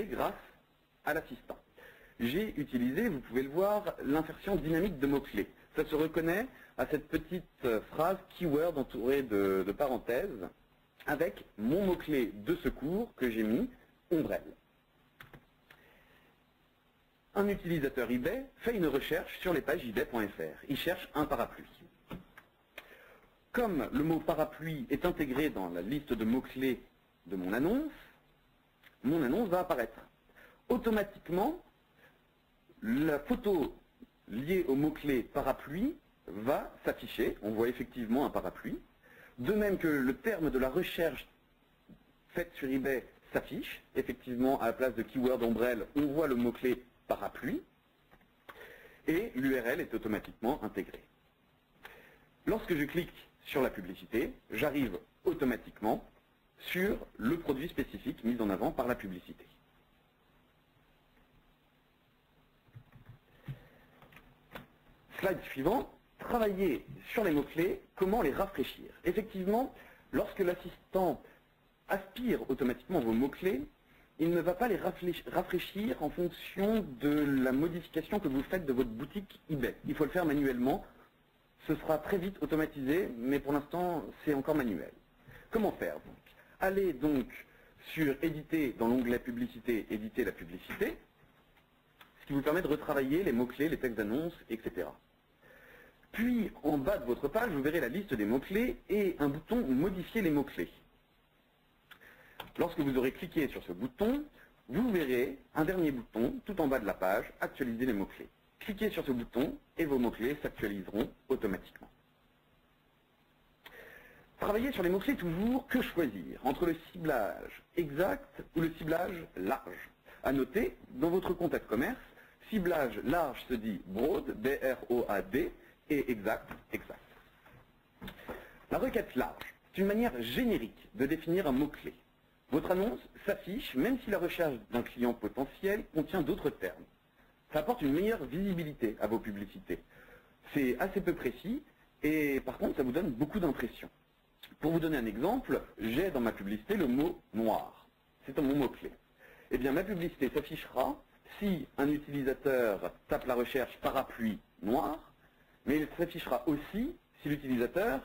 grâce à l'assistant. J'ai utilisé, vous pouvez le voir, l'insertion dynamique de mots-clés. Ça se reconnaît à cette petite phrase keyword entourée de parenthèses avec mon mot-clé de secours que j'ai mis, ombrelle. Un utilisateur eBay fait une recherche sur les pages ebay.fr. Il cherche un parapluie. Comme le mot parapluie est intégré dans la liste de mots-clés de mon annonce va apparaître. Automatiquement, la photo liée au mot-clé parapluie va s'afficher. On voit effectivement un parapluie. De même que le terme de la recherche faite sur eBay s'affiche. Effectivement, à la place de keyword ombrelle, on voit le mot-clé parapluie. Et l'URL est automatiquement intégrée. Lorsque je clique sur la publicité, j'arrive automatiquement sur le produit spécifique mis en avant par la publicité. Slide suivant, travailler sur les mots-clés, comment les rafraîchir. Effectivement, lorsque l'assistant aspire automatiquement vos mots-clés, il ne va pas les rafraîchir en fonction de la modification que vous faites de votre boutique eBay. Il faut le faire manuellement. Ce sera très vite automatisé, mais pour l'instant, c'est encore manuel. Comment faire donc? Allez donc sur éditer, dans l'onglet publicité, éditer la publicité, ce qui vous permet de retravailler les mots-clés, les textes d'annonce, etc. Puis, en bas de votre page, vous verrez la liste des mots-clés et un bouton modifier les mots-clés. Lorsque vous aurez cliqué sur ce bouton, vous verrez un dernier bouton tout en bas de la page, actualiser les mots-clés. Cliquez sur ce bouton et vos mots-clés s'actualiseront automatiquement. Travailler sur les mots-clés toujours, que choisir entre le ciblage exact ou le ciblage large. À noter, dans votre compte AdCommerce, ciblage large se dit broad, B-R-O-A-D, et exact, exact. La requête large, c'est une manière générique de définir un mot-clé. Votre annonce s'affiche même si la recherche d'un client potentiel contient d'autres termes. Ça apporte une meilleure visibilité à vos publicités. C'est assez peu précis et par contre ça vous donne beaucoup d'impressions. Pour vous donner un exemple, j'ai dans ma publicité le mot noir. C'est mon mot-clé. Eh bien ma publicité s'affichera si un utilisateur tape la recherche parapluie noir, mais elle s'affichera aussi si l'utilisateur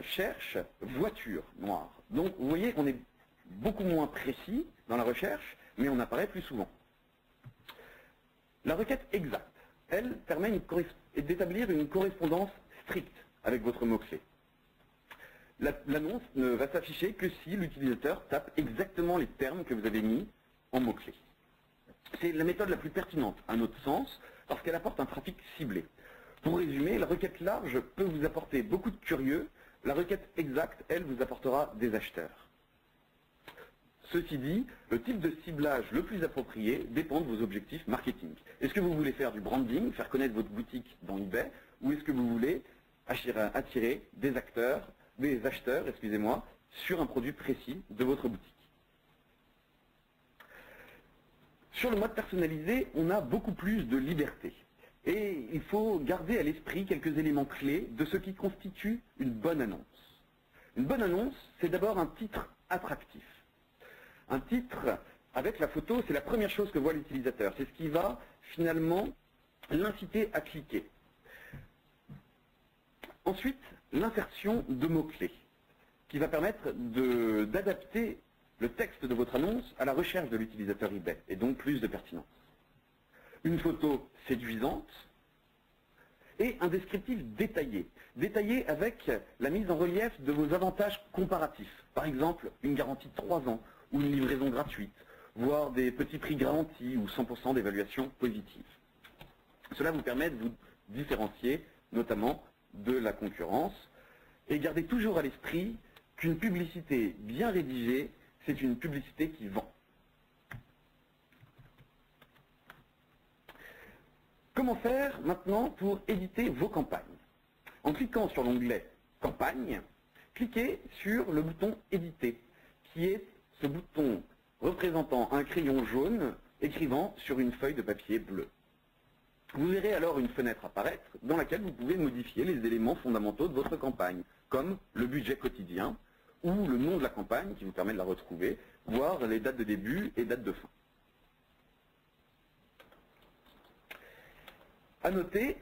cherche voiture noire. Donc vous voyez qu'on est beaucoup moins précis dans la recherche, mais on apparaît plus souvent. La requête exacte, elle permet d'établir une correspondance stricte avec votre mot-clé. L'annonce ne va s'afficher que si l'utilisateur tape exactement les termes que vous avez mis en mot-clé. C'est la méthode la plus pertinente, à notre sens, parce qu'elle apporte un trafic ciblé. Pour résumer, la requête large peut vous apporter beaucoup de curieux, la requête exacte, elle, vous apportera des acheteurs. Ceci dit, le type de ciblage le plus approprié dépend de vos objectifs marketing. Est-ce que vous voulez faire du branding, faire connaître votre boutique dans eBay, ou est-ce que vous voulez attirer des acheteurs, sur un produit précis de votre boutique? Sur le mode personnalisé, on a beaucoup plus de liberté. Et il faut garder à l'esprit quelques éléments clés de ce qui constitue une bonne annonce. Une bonne annonce, c'est d'abord un titre attractif. Un titre avec la photo, c'est la première chose que voit l'utilisateur. C'est ce qui va finalement l'inciter à cliquer. Ensuite, l'insertion de mots-clés, qui va permettre d'adapter le texte de votre annonce à la recherche de l'utilisateur eBay, et donc plus de pertinence. Une photo séduisante et un descriptif détaillé. Détaillé avec la mise en relief de vos avantages comparatifs. Par exemple, une garantie de 3 ans, ou une livraison gratuite, voire des petits prix garantis ou 100% d'évaluation positive. Cela vous permet de vous différencier, notamment de la concurrence, et gardez toujours à l'esprit qu'une publicité bien rédigée, c'est une publicité qui vend. Comment faire maintenant pour éditer vos campagnes? En cliquant sur l'onglet « Campagne », cliquez sur le bouton « Éditer » qui est ce bouton représentant un crayon jaune écrivant sur une feuille de papier bleu. Vous verrez alors une fenêtre apparaître dans laquelle vous pouvez modifier les éléments fondamentaux de votre campagne, comme le budget quotidien ou le nom de la campagne qui vous permet de la retrouver, voire les dates de début et dates de fin. À noter,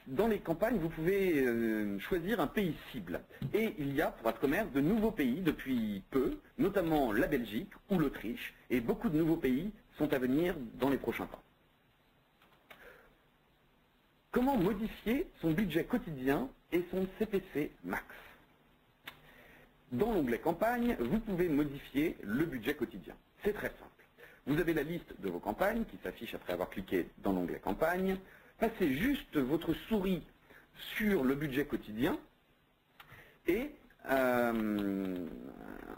dans les campagnes, vous pouvez choisir un pays cible. Et il y a, pour AdCommerce, de nouveaux pays depuis peu, notamment la Belgique ou l'Autriche, et beaucoup de nouveaux pays sont à venir dans les prochains temps. Comment modifier son budget quotidien et son CPC max? Dans l'onglet campagne, vous pouvez modifier le budget quotidien. C'est très simple. Vous avez la liste de vos campagnes qui s'affiche après avoir cliqué dans l'onglet campagne. Passez juste votre souris sur le budget quotidien et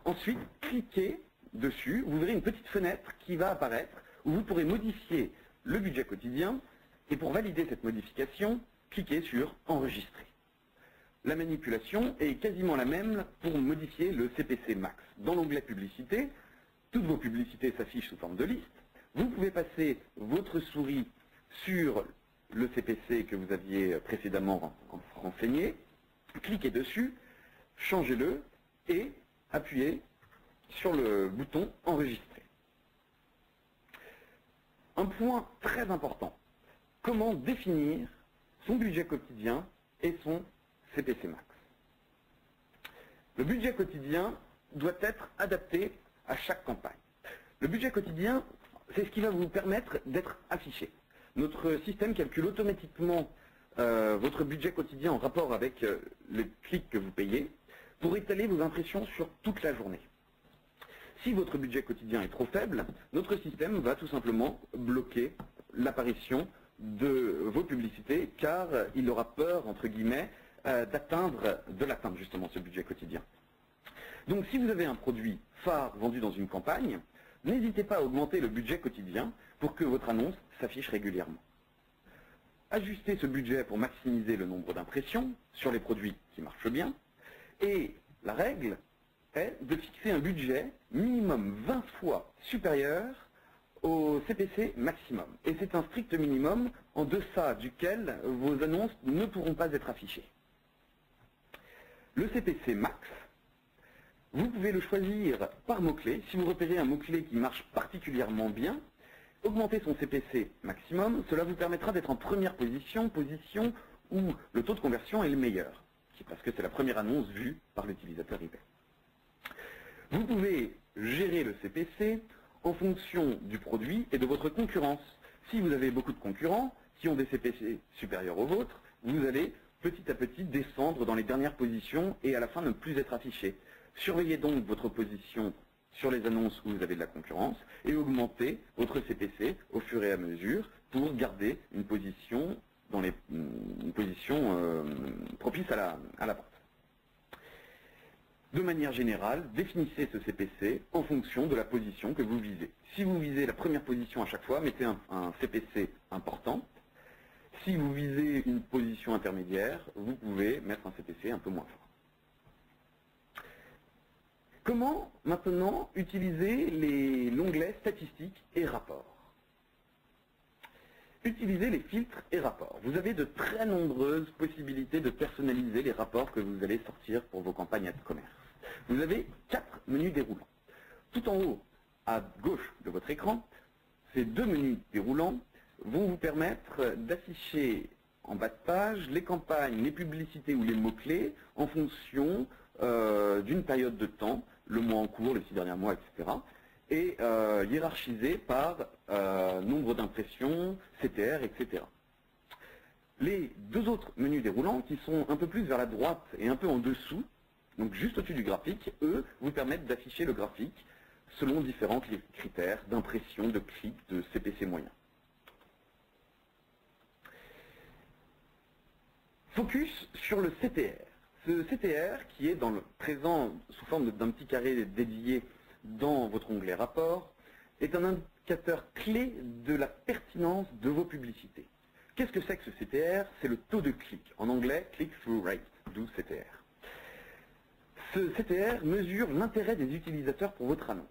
ensuite cliquez dessus. Vous verrez une petite fenêtre qui va apparaître où vous pourrez modifier le budget quotidien et pour valider cette modification, cliquez sur Enregistrer. La manipulation est quasiment la même pour modifier le CPC max. Dans l'onglet Publicité, toutes vos publicités s'affichent sous forme de liste. Vous pouvez passer votre souris sur le CPC que vous aviez précédemment renseigné, cliquez dessus, changez-le et appuyez sur le bouton Enregistrer. Un point très important, comment définir son budget quotidien et son CPC max. Le budget quotidien doit être adapté à chaque campagne. Le budget quotidien, c'est ce qui va vous permettre d'être affiché. Notre système calcule automatiquement votre budget quotidien en rapport avec les clics que vous payez pour étaler vos impressions sur toute la journée. Si votre budget quotidien est trop faible, notre système va tout simplement bloquer l'apparition de vos publicités car il aura peur, entre guillemets, de l'atteindre justement ce budget quotidien. Donc si vous avez un produit phare vendu dans une campagne, n'hésitez pas à augmenter le budget quotidien pour que votre annonce s'affiche régulièrement. Ajustez ce budget pour maximiser le nombre d'impressions sur les produits qui marchent bien. Et la règle est de fixer un budget minimum 20 fois supérieur au CPC maximum. Et c'est un strict minimum en deçà duquel vos annonces ne pourront pas être affichées. Le CPC max, vous pouvez le choisir par mot-clé. Si vous repérez un mot-clé qui marche particulièrement bien, augmenter son CPC maximum, cela vous permettra d'être en première position où le taux de conversion est le meilleur, parce que c'est la première annonce vue par l'utilisateur eBay. Vous pouvez gérer le CPC en fonction du produit et de votre concurrence. Si vous avez beaucoup de concurrents qui ont des CPC supérieurs aux vôtres, vous allez petit à petit descendre dans les dernières positions et à la fin ne plus être affiché. Surveillez donc votre position sur les annonces où vous avez de la concurrence et augmentez votre CPC au fur et à mesure pour garder une position propice à la vente. De manière générale, définissez ce CPC en fonction de la position que vous visez. Si vous visez la première position à chaque fois, mettez un CPC important. Si vous visez une position intermédiaire, vous pouvez mettre un CPC un peu moins fort. Comment maintenant utiliser l'onglet statistiques et rapports? Utilisez les filtres et rapports. Vous avez de très nombreuses possibilités de personnaliser les rapports que vous allez sortir pour vos campagnes AdCommerce. Vous avez 4 menus déroulants. Tout en haut, à gauche de votre écran, ces 2 menus déroulants vont vous permettre d'afficher en bas de page les campagnes, les publicités ou les mots-clés en fonction d'une période de temps, le mois en cours, les 6 derniers mois, etc. Et hiérarchisé par nombre d'impressions, CTR, etc. Les 2 autres menus déroulants qui sont un peu plus vers la droite et un peu en dessous, donc juste au-dessus du graphique, eux vous permettent d'afficher le graphique selon différents critères d'impression, de clics, de CPC moyen. Focus sur le CTR. Ce CTR qui est présent sous forme d'un petit carré dédié dans votre onglet rapport est un indicateur clé de la pertinence de vos publicités. Qu'est-ce que c'est que ce CTR? C'est le taux de clic. En anglais, click-through rate, d'où CTR. Ce CTR mesure l'intérêt des utilisateurs pour votre annonce.